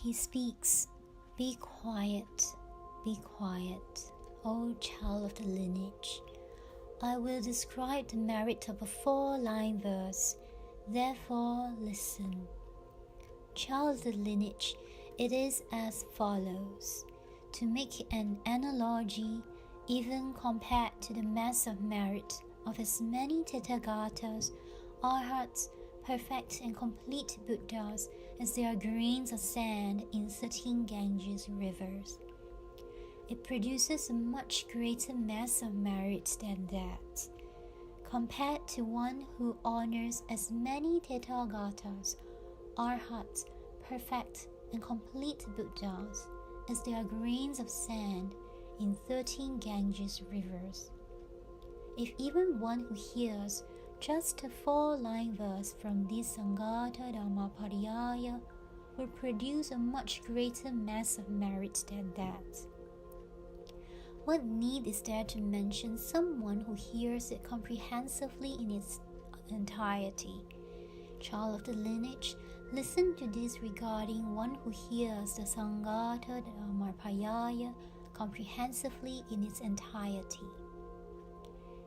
He speaks, "Be quiet, O child of the lineage. I will describe the merit of a 4-line verse, therefore listen. Child of the lineage, it is as follows. To make an analogy, even compared to the mass of merit of as many Tathagatas, Arhats, perfect and complete Buddhas, as there are grains of sand in 13 Ganges rivers. It produces a much greater mass of merit than that. Compared to one who honors as many Tathagatas, Arhats, perfect and complete Buddhas, as there are grains of sand in 13 Ganges rivers. If even one who hears just a 4-line verse from this Sanghata Dharmaparyaya will produce a much greater mass of merit than that. What need is there to mention someone who hears it comprehensively in its entirety? Child of the lineage, listen to this regarding one who hears the Sanghata Dharmaparyaya comprehensively in its entirety.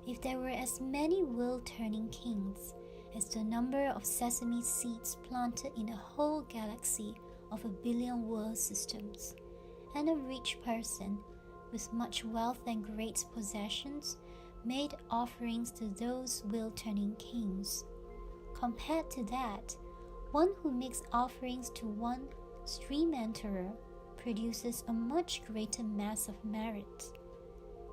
If there were as many wheel-turning kings as the number of sesame seeds planted in the whole galaxy of 1 billion world systems, and a rich person with much wealth and great possessions made offerings to those wheel-turning kings, compared to that, one who makes offerings to one stream enterer produces a much greater mass of merit.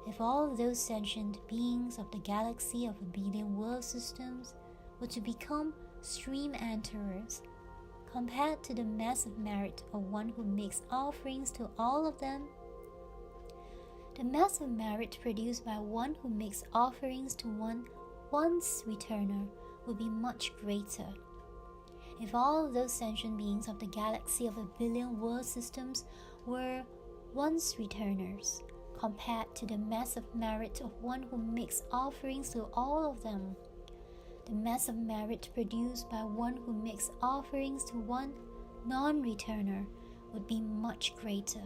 If all those sentient beings of the galaxy of 1 billion world systems were to become stream enterers, compared to the mass of merit of one who makes offerings to all of them, the mass of merit produced by one who makes offerings to one once returner would be much greater. If all those sentient beings of the galaxy of 1 billion world systems were once returners, compared to the mass of merit of one who makes offerings to all of them, the mass of merit produced by one who makes offerings to one non-returner would be much greater.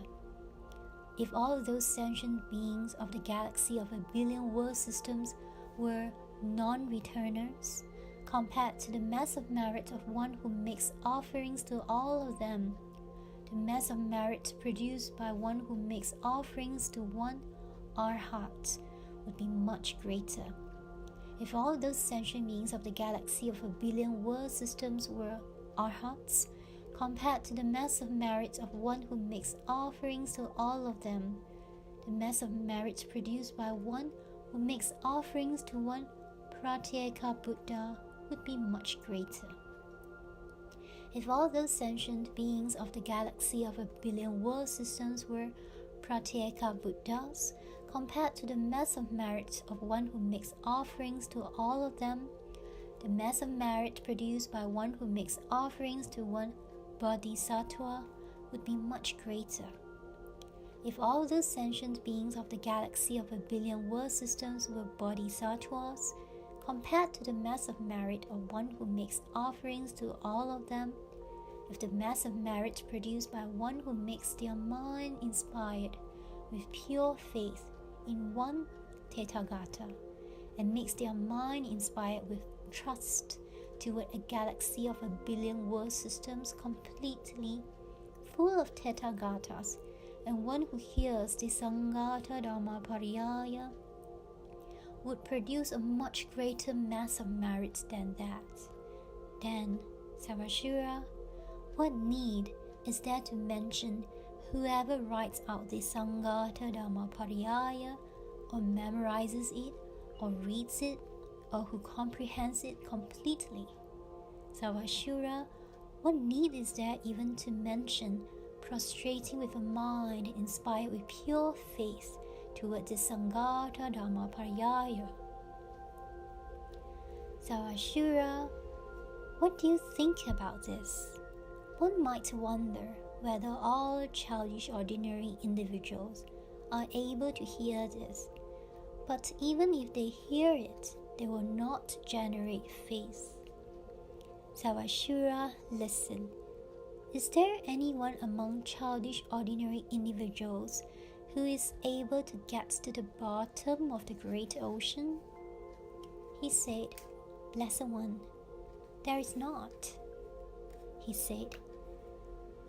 If all those sentient beings of the galaxy of 1 billion world systems were non-returners, compared to the mass of merit of one who makes offerings to all of them, the mass of merit produced by one who makes offerings to one Arhat would be much greater. If all those sentient beings of the galaxy of 1 billion world systems were Arhats, compared to the mass of merit of one who makes offerings to all of them, the mass of merit produced by one who makes offerings to one Pratyeka Buddha would be much greater. If all those sentient beings of the galaxy of 1 billion world systems were Pratyeka Buddhas, compared to the mass of merit of one who makes offerings to all of them, the mass of merit produced by one who makes offerings to one Bodhisattva would be much greater. If all those sentient beings of the galaxy of 1 billion world systems were Bodhisattvas, compared to the mass of merit of one who makes offerings to all of them, if the mass of merit produced by one who makes their mind inspired with pure faith in one Tathagata, and makes their mind inspired with trust toward a galaxy of 1 billion world systems completely full of Tathagatas, and one who hears the Sanghata Dharmaparyaya would produce a much greater mass of merit than that. Then, Sarvashura, what need is there to mention whoever writes out the Sanghata Dharmaparyaya, or memorizes it, or reads it, or who comprehends it completely? Sarvashura, what need is there even to mention prostrating with a mind inspired with pure faith toward the Sanghata Dharmaparyaya? Sarvashura, what do you think about this? One might wonder whether all childish ordinary individuals are able to hear this, but even if they hear it, they will not generate faith. Sarvashura, listen. Is there anyone among childish ordinary individuals who is able to get to the bottom of the great ocean? He said, Blessed One, there is not. He said,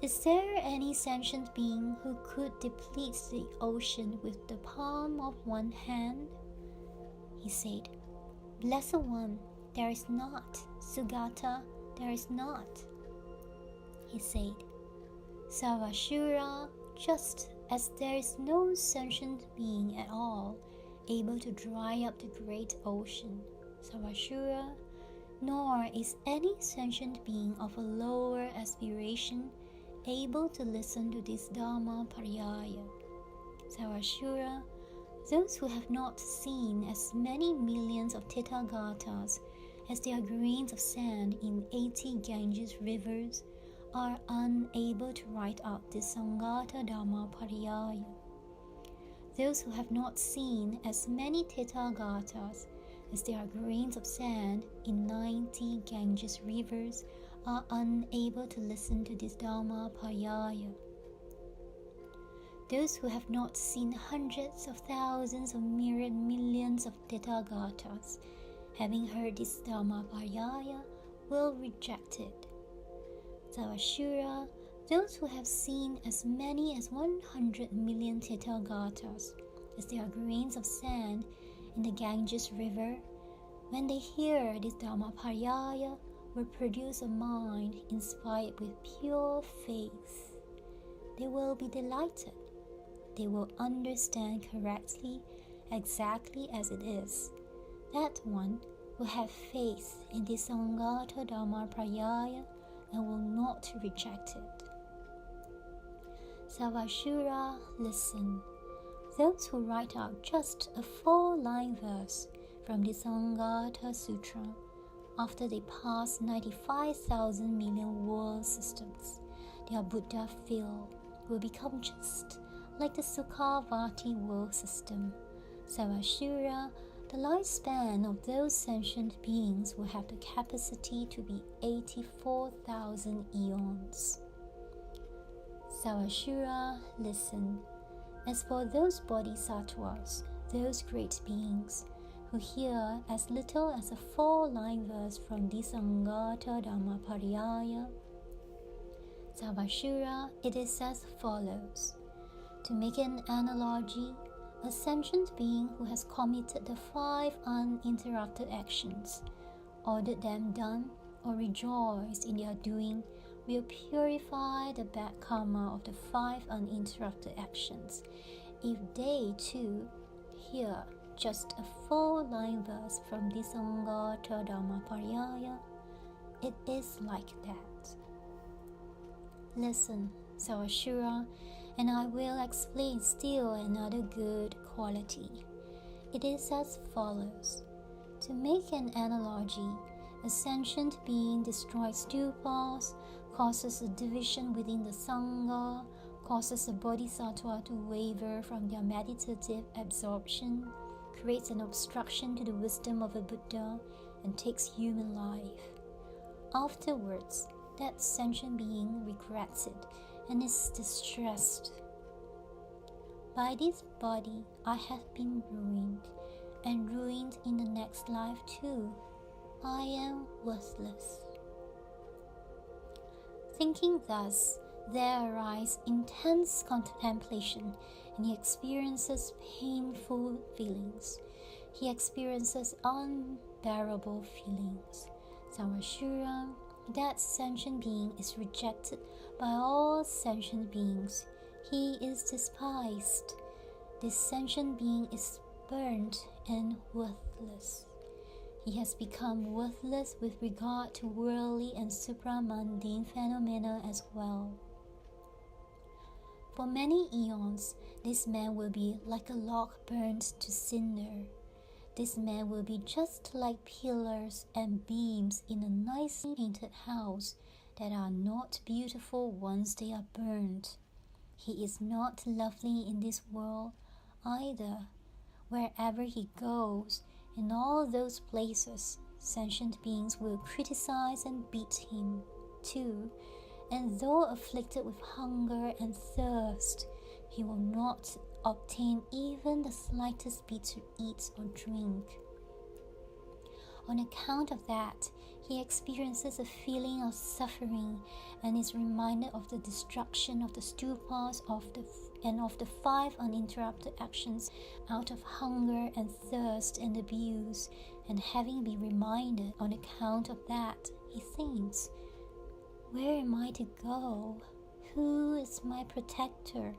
Is there any sentient being who could deplete the ocean with the palm of one hand? He said, Blessed One, there is not. Sanghata, there is not. He said, Sarvashura, just as there is no sentient being at all able to dry up the great ocean, Sarvashura, nor is any sentient being of a lower aspiration able to listen to this Dharmaparyaya. Sarvashura, those who have not seen as many millions of Tathagatas as there are grains of sand in 80 Ganges rivers, are unable to write out this Sanghata Dharmaparyaya. Those who have not seen as many Tathagatas as there are grains of sand in 90 Ganges rivers are unable to listen to this Dharmaparyaya. Those who have not seen hundreds of thousands of myriad millions of Tathagatas, having heard this Dharmaparyaya, will reject it. Sarvashura, those who have seen as many as 100 million Tathagatas, as there are grains of sand in the Ganges river, when they hear this Dharmaparyaya, will produce a mind inspired with pure faith. They will be delighted. They will understand correctly, exactly as it is. That one will have faith in this Sanghata Dharmaparyaya and will not reject it. Sarvashura, listen. Those who write out just a 4-line verse from the Sanghata Sutra, after they pass 95,000 million world systems, their Buddha feel will become just like the Sukhavati world system. Sarvashura, the lifespan of those sentient beings will have the capacity to be 84,000 eons. Sarvashura, listen. As for those bodhisattvas, those great beings, who hear as little as a 4-line verse from the Sanghata Dharmaparyaya, Sarvashura, it is as follows. To make an analogy, a sentient being who has committed the 5 uninterrupted actions, ordered them done, or rejoiced in their doing, will purify the bad karma of the 5 uninterrupted actions. If they too hear just a 4-line verse from the Sanghata Dharmaparyaya, it is like that. Listen, Sarvashura, and I will explain still another good quality. It is as follows. To make an analogy, a sentient being destroys stupas, causes a division within the Sangha, causes a bodhisattva to waver from their meditative absorption, creates an obstruction to the wisdom of a Buddha, and takes human life. Afterwards, that sentient being regrets it and is distressed. By this body I have been ruined, and ruined in the next life too. I am worthless. Thinking thus, there arises intense contemplation, and he experiences painful feelings. He experiences unbearable feelings. Sarvashura, that sentient being is rejected by all sentient beings. He is despised. This sentient being is burnt and worthless. He has become worthless with regard to worldly and supramundane phenomena as well. For many eons, this man will be like a log burnt to cinder. This man will be just like pillars and beams in a nicely painted house that are not beautiful once they are burnt. He is not lovely in this world either. Wherever he goes, in all those places, sentient beings will criticize and beat him, too, and though afflicted with hunger and thirst, he will not obtain even the slightest bit to eat or drink. On account of that, he experiences a feeling of suffering and is reminded of the destruction of the stupas and of the 5 uninterrupted actions out of hunger and thirst and abuse, and having been reminded on account of that, he thinks, "Where am I to go? Who is my protector?"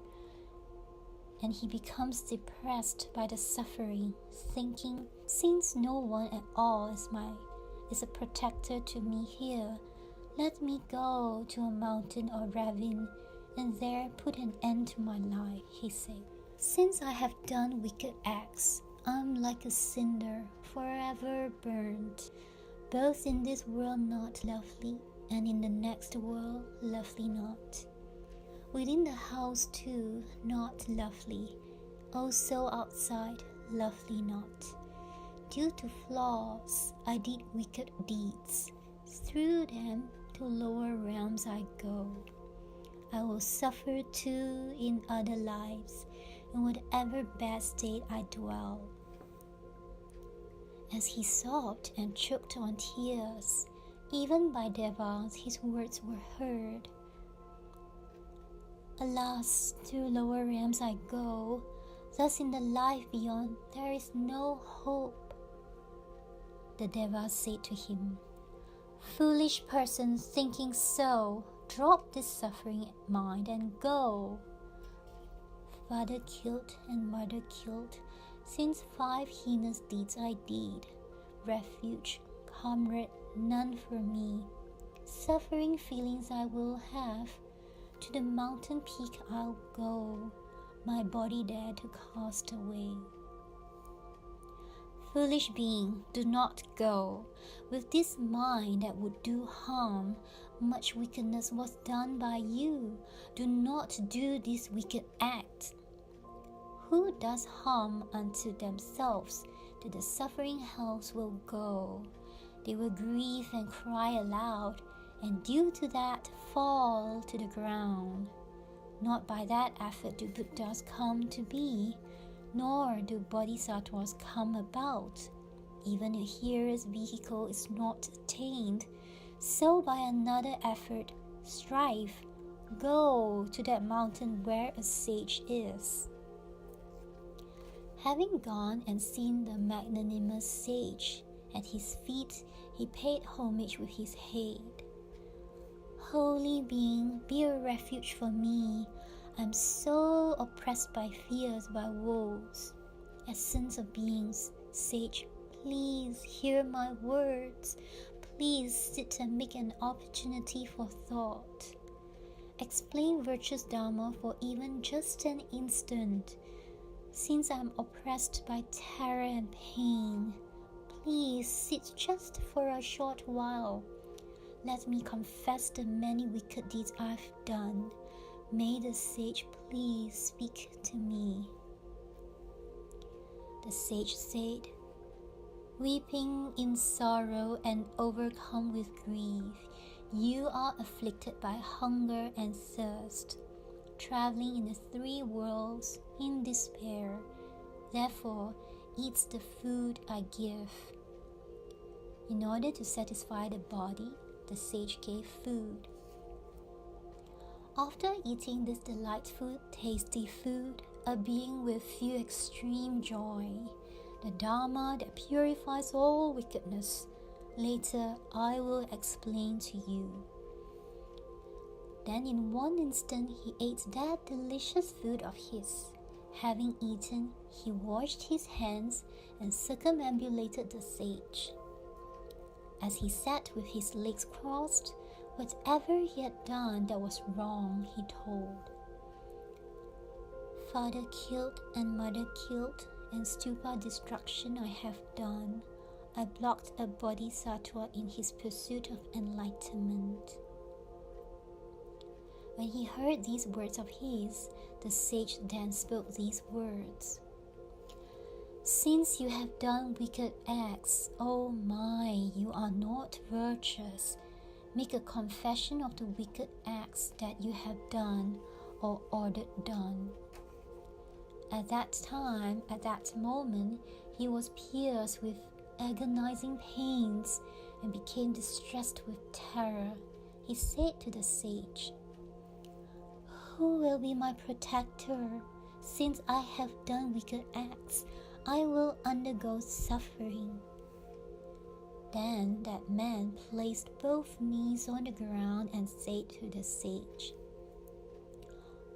And he becomes depressed by the suffering, thinking, "Since no one at all is a protector to me here, let me go to a mountain or ravine and there put an end to my life," he said. "Since I have done wicked acts, I'm like a cinder, forever burnt, both in this world not lovely, and in the next world lovely not. Within the house too, not lovely, also outside, lovely not. Due to flaws, I did wicked deeds. Through them to lower realms I go. I will suffer too in other lives, in whatever bad state I dwell." As he sobbed and choked on tears, even by devas his words were heard. "Alas, through lower realms I go, thus in the life beyond there is no hope." The devas said to him, "Foolish person, thinking so, drop this suffering mind and go. Father killed and mother killed, since 5 heinous deeds I did. Refuge, comrade, none for me. Suffering feelings I will have. To the mountain peak I'll go, my body there to cast away." "Foolish being, do not go. With this mind that would do harm, much wickedness was done by you. Do not do this wicked act. Who does harm unto themselves to the suffering hells will go. They will grieve and cry aloud, and due to that fall to the ground. Not by that effort do Buddhas come to be, nor do bodhisattvas come about. Even a hearer's vehicle is not attained, so by another effort strive, go to that mountain where a sage is." Having gone and seen the magnanimous sage, at his feet he paid homage with his head. "Holy being, be a refuge for me. I'm so oppressed by fears, by woes. Essence of beings, sage, please hear my words. Please sit and make an opportunity for thought. Explain virtuous Dharma for even just an instant. Since I'm oppressed by terror and pain, please sit just for a short while. Let me confess the many wicked deeds I've done. May the sage please speak to me." The sage said, "Weeping in sorrow and overcome with grief, you are afflicted by hunger and thirst, traveling in the 3 worlds in despair. Therefore, eat the food I give." In order to satisfy the body, the sage gave food. After eating this delightful, tasty food, a being will feel extreme joy, the Dharma that purifies all wickedness. Later, I will explain to you. Then in one instant he ate that delicious food of his. Having eaten, he washed his hands and circumambulated the sage. As he sat with his legs crossed, whatever he had done that was wrong, he told. "Father killed and mother killed, and stupa destruction I have done. I blocked a bodhisattva in his pursuit of enlightenment." When he heard these words of his, the sage then spoke these words. "Since you have done wicked acts, oh my, you are not virtuous. Make a confession of the wicked acts that you have done or ordered done. At that time, at that moment, he was pierced with agonizing pains and became distressed with terror. He said to the sage, "Who will be my protector? Since I have done wicked acts, I will undergo suffering." Then that man placed both knees on the ground and said to the sage,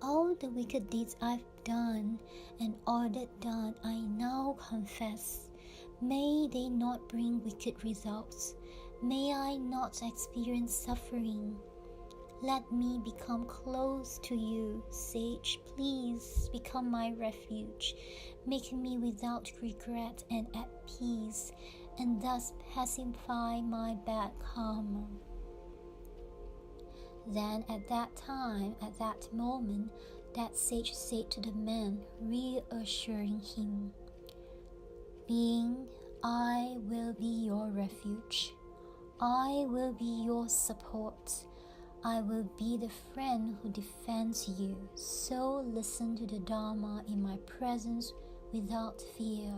"All the wicked deeds I've done and ordered done, I now confess. May they not bring wicked results. May I not experience suffering. Let me become close to you, sage. Please become my refuge. Make me without regret and at peace, and thus pacify my bad karma." Then at that time, at that moment, that sage said to the man, reassuring him, "Being, I will be your refuge. I will be your support. I will be the friend who defends you. So listen to the Dharma in my presence without fear."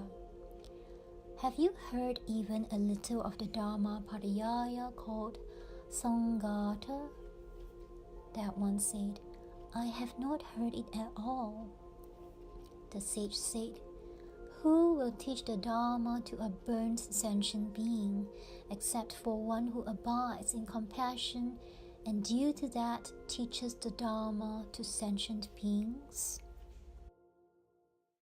Have you heard even a little of the Dharmaparyaya called Sanghata? That one said, "I have not heard it at all." The sage said, "Who will teach the Dharma to a burnt sentient being, except for one who abides in compassion and due to that teaches the Dharma to sentient beings?"